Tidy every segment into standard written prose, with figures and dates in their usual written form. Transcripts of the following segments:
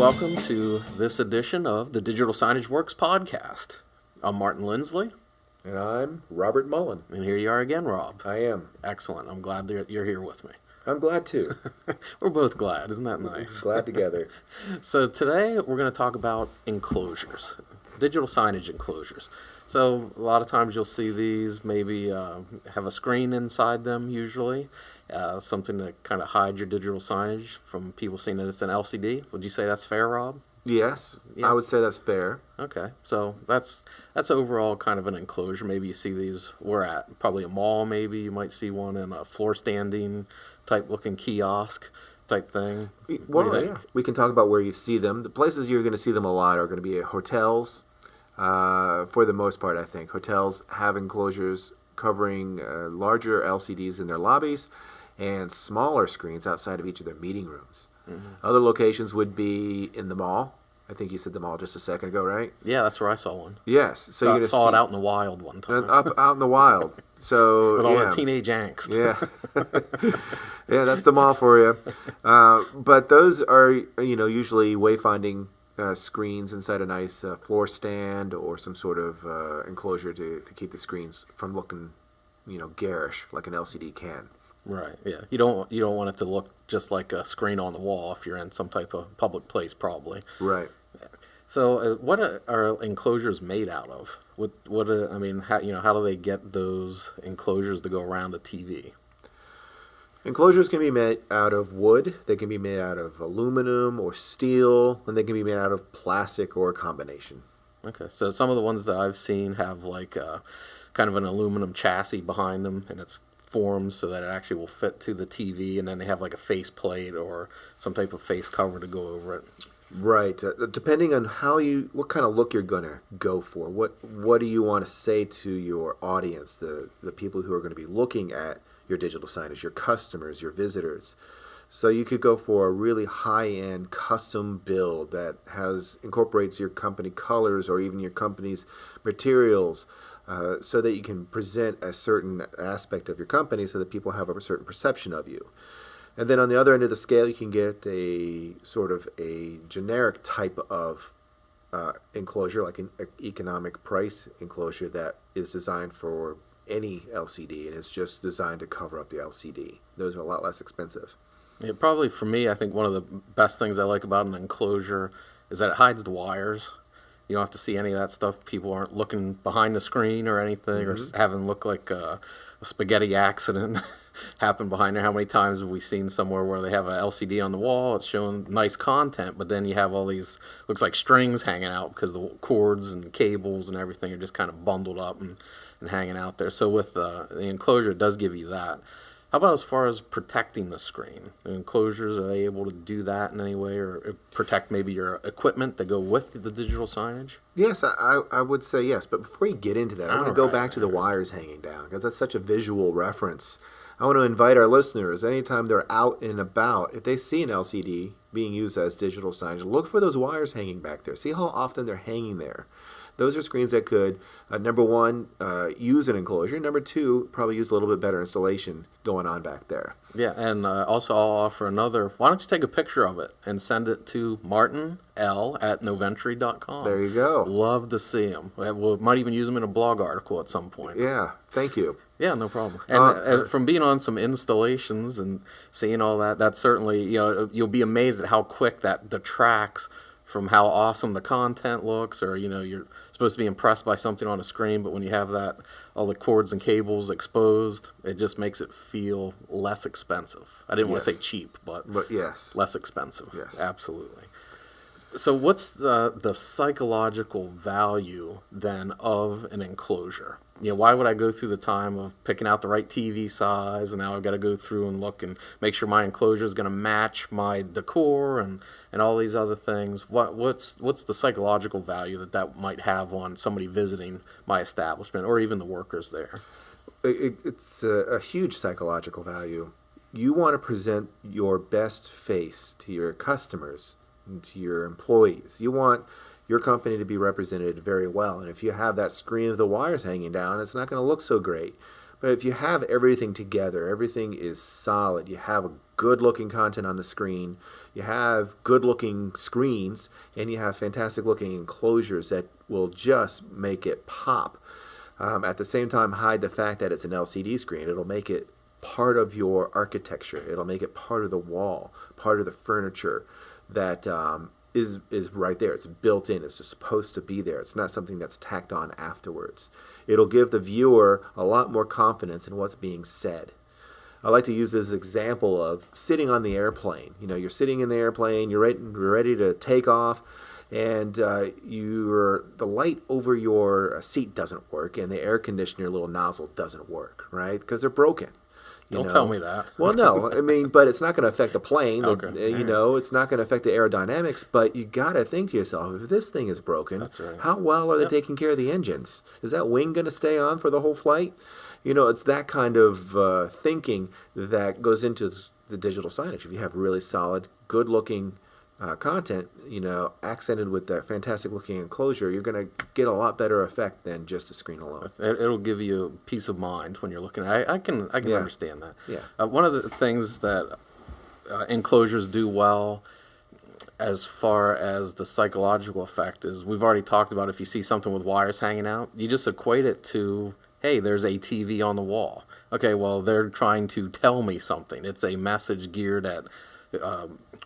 welcome to this edition of the Digital Signage Works Podcast. I'm Martin Lindsley. And I'm Robert Mullen. And here you are again, Rob. I am. Excellent. I'm glad that you're here with me. I'm glad too. We're both glad. Isn't that nice? Glad together. So today we're going to talk about enclosures, digital signage enclosures. So a lot of times you'll see these maybe have a screen inside them usually, something to kind of hide your digital signage from people seeing that it's an LCD. Would you say that's fair, Rob? Yes, yeah. I would say that's fair. Okay, so that's overall kind of an enclosure. Maybe you see these, we're at probably a mall maybe, you might see one in a floor standing type looking kiosk type thing. Well, yeah. We can talk about where you see them. The places you're going to see them a lot are going to be hotels, for the most part, I think. Hotels have enclosures covering larger LCDs in their lobbies and smaller screens outside of each of their meeting rooms. Mm-hmm. Other locations would be in the mall. I think you said the mall just a second ago, right? Yeah, that's where I saw one. Yes. So I saw it out in the wild one time. Out in the wild. So with all the teenage angst. Yeah. Yeah, that's the mall for you. But those are, usually wayfinding screens inside a nice floor stand or some sort of enclosure to keep the screens from looking, garish like an LCD can. Right. Yeah. You don't want it to look just like a screen on the wall if you're in some type of public place, probably. Right. So, what are enclosures made out of? How do they get those enclosures to go around the TV? Enclosures can be made out of wood. They can be made out of aluminum or steel, and they can be made out of plastic or a combination. Okay. So some of the ones that I've seen have like kind of an aluminum chassis behind them, and it's formed so that it actually will fit to the TV, and then they have like a face plate or some type of face cover to go over it. Right. Depending on what kind of look you're going to go for. What do you want to say to your audience, the people who are going to be looking at your digital signage, your customers, your visitors? So you could go for a really high-end custom build that incorporates your company colors or even your company's materials, so that you can present a certain aspect of your company so that people have a certain perception of you. And then on the other end of the scale, you can get a sort of a generic type of enclosure, like an economic price enclosure that is designed for any LCD, and it's just designed to cover up the LCD. Those are a lot less expensive. Yeah, probably for me, I think one of the best things I like about an enclosure is that it hides the wires. You don't have to see any of that stuff. People aren't looking behind the screen or anything, mm-hmm. or having look like a spaghetti accident happen behind there. How many times have we seen somewhere where they have a LCD on the wall, it's showing nice content, but then you have all these, looks like strings hanging out because the cords and cables and everything are just kind of bundled up and hanging out there. So with the enclosure, it does give you that. How about as far as protecting the screen? The enclosures, are they able to do that in any way, or protect maybe your equipment that go with the digital signage? Yes, I would say yes. But before you get into that, I want to go back to the wires hanging down, because that's such a visual reference. I want to invite our listeners, anytime they're out and about, if they see an LCD being used as digital signage, look for those wires hanging back there. See how often they're hanging there. Those are screens that could, number one, use an enclosure. Number two, probably use a little bit better installation going on back there. Yeah, and also I'll offer another. Why don't you take a picture of it and send it to martinl@noventri.com. There you go. Love to see them. We might even use them in a blog article at some point. Yeah, thank you. Yeah, no problem. And from being on some installations and seeing all that, that's certainly, you'll be amazed at how quick that detracts from how awesome the content looks, or you're supposed to be impressed by something on a screen, but when you have all the cords and cables exposed, it just makes it feel less expensive. I didn't want to say cheap, but yes, less expensive. Yes, absolutely. So what's the psychological value then of an enclosure? Why would I go through the time of picking out the right TV size, and now I've got to go through and look and make sure my enclosure is going to match my decor and all these other things? What's the psychological value that might have on somebody visiting my establishment, or even the workers there? It's a huge psychological value. You want to present your best face to your customers and to your employees. You want your company to be represented very well. And if you have that screen of the wires hanging down, it's not going to look so great. But if you have everything together, everything is solid, you have a good-looking content on the screen, you have good-looking screens, and you have fantastic-looking enclosures that will just make it pop. At the same time, hide the fact that it's an LCD screen. It'll make it part of your architecture. It'll make it part of the wall, part of the furniture that is right there. It's built in. It's just supposed to be there. It's not something that's tacked on afterwards. It'll give the viewer a lot more confidence in what's being said. I like to use this example of sitting on the airplane. You know, you're sitting in the airplane, you're ready to take off, and the light over your seat doesn't work, and the air conditioner little nozzle doesn't work, right? Because they're broken. Don't tell me that. Well, no, I mean, but it's not going to affect the plane. Okay. It's not going to affect the aerodynamics. But you got to think to yourself, if this thing is broken, That's right. how well are they taking care of the engines? Is that wing going to stay on for the whole flight? You know, it's that kind of thinking that goes into the digital signage. If you have really solid, good-looking content, you know, accented with that fantastic-looking enclosure, you're going to get a lot better effect than just a screen alone. It'll give you peace of mind when you're looking at it. I can understand that. Yeah. One of the things that enclosures do well as far as the psychological effect is, we've already talked about, if you see something with wires hanging out, you just equate it to, hey, there's a TV on the wall. Okay, well, they're trying to tell me something. It's a message geared at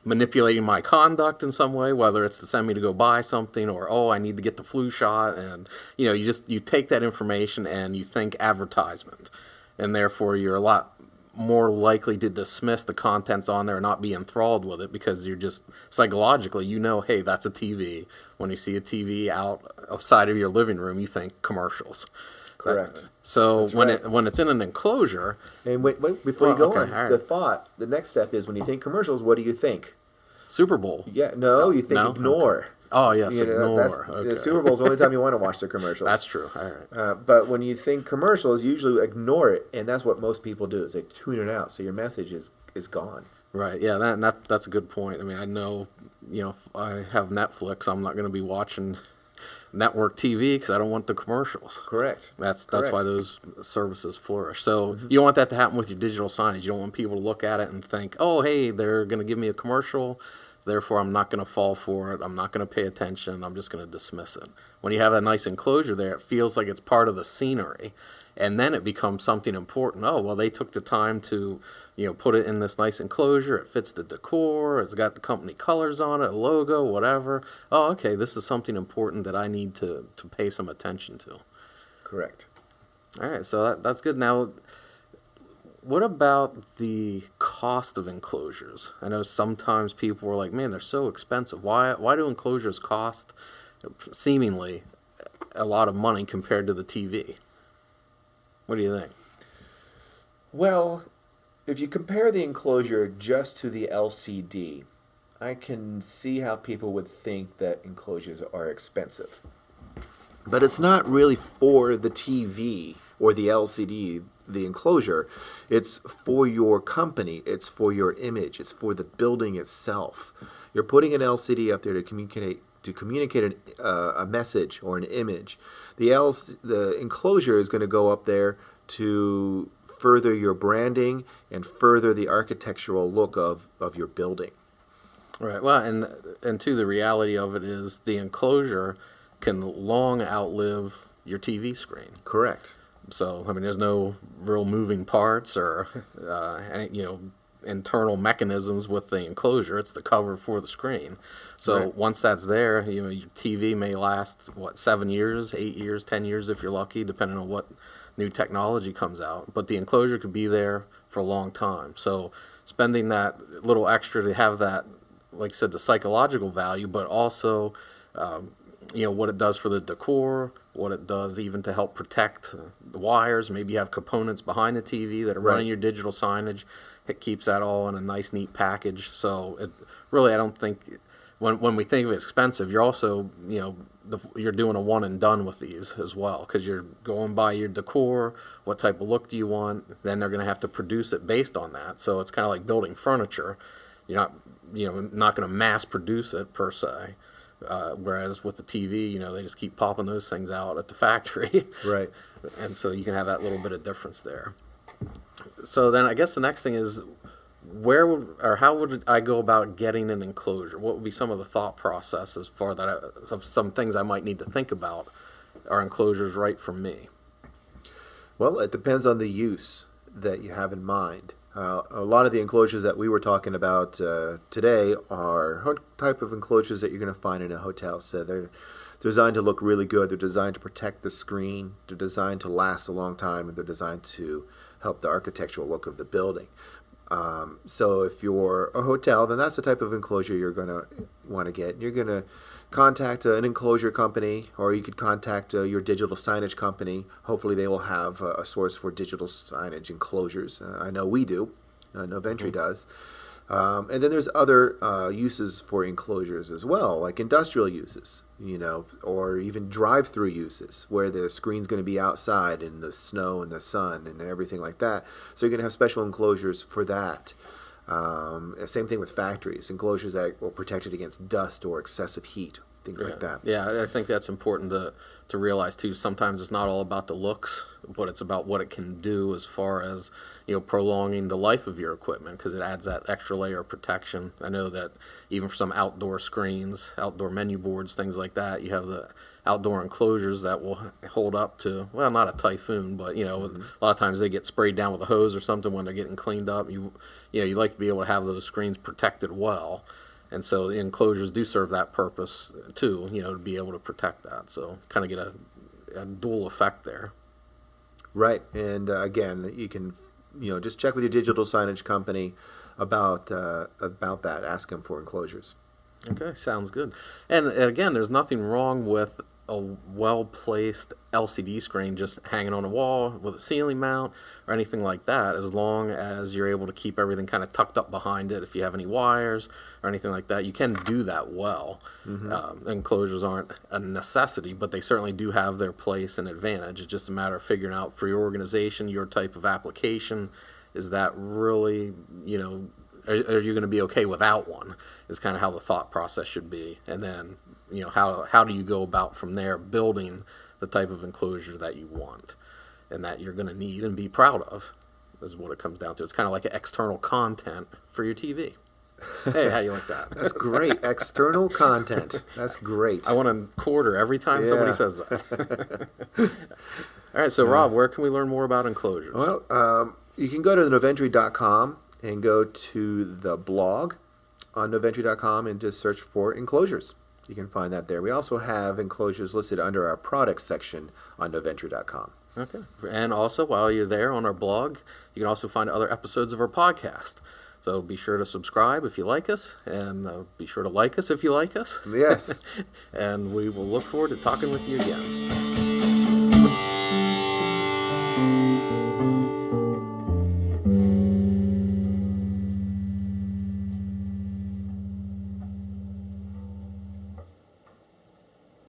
manipulating my conduct in some way, whether it's to send me to go buy something or, oh, I need to get the flu shot. And, you know, you take that information and you think advertisement. And therefore, you're a lot more likely to dismiss the contents on there and not be enthralled with it, because you're just psychologically, you know, hey, that's a TV. When you see a TV outside of your living room, you think commercials. Correct. So That's when it's in an enclosure, and wait, before you go on, all the next step is, when you think commercials, what do you think? Super Bowl. Yeah, no, you think ignore. Okay. Oh yes, You know, ignore. The Super Bowl is the only time you want to watch the commercials. That's true. All right. But when you think commercials, usually ignore it, and that's what most people do, is they tune it out, so your message is gone. Right. Yeah. That's a good point. I mean, I know, you know, if I have Netflix, I'm not going to be watching network TV because I don't want the commercials. Correct. That's why those services flourish. So you don't want that to happen with your digital signage. You don't want people to look at it and think, oh, hey, they're going to give me a commercial, therefore I'm not going to fall for it. I'm not going to pay attention. I'm just going to dismiss it. When you have a nice enclosure there, it feels like it's part of the scenery. And then it becomes something important. Oh, well, they took the time to, you know, put it in this nice enclosure. It fits the decor. It's got the company colors on it, a logo, whatever. Oh, okay, this is something important that I need to pay some attention to. Correct. All right, so that's good. Now, what about the cost of enclosures? I know sometimes people are like, man, they're so expensive. Why do enclosures cost seemingly a lot of money compared to the TV? What do you think? Well, if you compare the enclosure just to the LCD, I can see how people would think that enclosures are expensive. But it's not really for the TV or the LCD, the enclosure. It's for your company. It's for your image. It's for the building itself. You're putting an LCD up there to communicate a message or an image. The enclosure is going to go up there to further your branding and further the architectural look of your building. Right. Well, and the reality of it is the enclosure can long outlive your TV screen. Correct. So, I mean, there's no real moving parts or any, you know, internal mechanisms with the enclosure. It's the cover for the screen. So Right. Once that's there, you know, your TV may last 7 years, 8 years, 10 years if you're lucky, depending on what new technology comes out. But the enclosure could be there for a long time. So spending that little extra to have that, like I said, the psychological value, but also you know, what it does for the decor, what it does even to help protect the wires. Maybe you have components behind the TV that are Right. running your digital signage. It keeps that all in a nice, neat package. So it really, I don't think, when we think of it expensive, you're also, you know, you're doing a one and done with these as well, because you're going by your decor, what type of look do you want, then they're going to have to produce it based on that. So it's kind of like building furniture. You're not, you know, not going to mass produce it per se. Whereas with the TV, you know, they just keep popping those things out at the factory. Right. And so you can have that little bit of difference there. So then I guess the next thing is, how would I go about getting an enclosure? What would be some of the thought processes for that? Of some things I might need to think about. Are enclosures right for me? Well, it depends on the use that you have in mind. A lot of the enclosures that we were talking about today are type of enclosures that you're going to find in a hotel. So they're designed to look really good. They're designed to protect the screen. They're designed to last a long time, and they're designed to help the architectural look of the building. So if you're a hotel, then that's the type of enclosure you're going to want to get. You're going to contact an enclosure company, or you could contact your digital signage company. Hopefully they will have a source for digital signage enclosures. I know we do. Noventri does. And then there's other uses for enclosures as well, like industrial uses, or even drive-through uses where the screen's going to be outside in the snow and the sun and everything like that. So you're going to have special enclosures for that. Same thing with factories, enclosures that will protect it against dust or excessive heat, things like that. Yeah, I think that's important to realize too. Sometimes it's not all about the looks, but it's about what it can do as far as prolonging the life of your equipment, because it adds that extra layer of protection. I know that even for some outdoor screens, outdoor menu boards, things like that, you have the outdoor enclosures that will hold up to, well, not a typhoon, but a lot of times they get sprayed down with a hose or something when they're getting cleaned up. You like to be able to have those screens protected well, and so the enclosures do serve that purpose too, to be able to protect that. So kind of get a dual effect there. Right, and again, you can just check with your digital signage company about that. Ask them for enclosures. Okay, sounds good. And again, there's nothing wrong with a well-placed LCD screen just hanging on a wall with a ceiling mount or anything like that, as long as you're able to keep everything kind of tucked up behind it. If you have any wires or anything like that, you can do that well. Enclosures aren't a necessity, but they certainly do have their place and advantage. It's just a matter of figuring out for your organization, your type of application, is that really, are you going to be okay without one, is kind of how the thought process should be. And then, how do you go about from there building the type of enclosure that you want and that you're going to need and be proud of, is what it comes down to. It's kind of like external content for your TV. Hey, how do you like that? That's great. External content. That's great. I want a quarter every time somebody says that. All right, so Rob, where can we learn more about enclosures? Well, you can go to noventri.com and go to the blog on noventri.com and just search for enclosures. You can find that there. We also have enclosures listed under our products section on noventri.com. Okay. And also, while you're there on our blog, you can also find other episodes of our podcast. So be sure to subscribe if you like us, and be sure to like us if you like us. Yes. And we will look forward to talking with you again.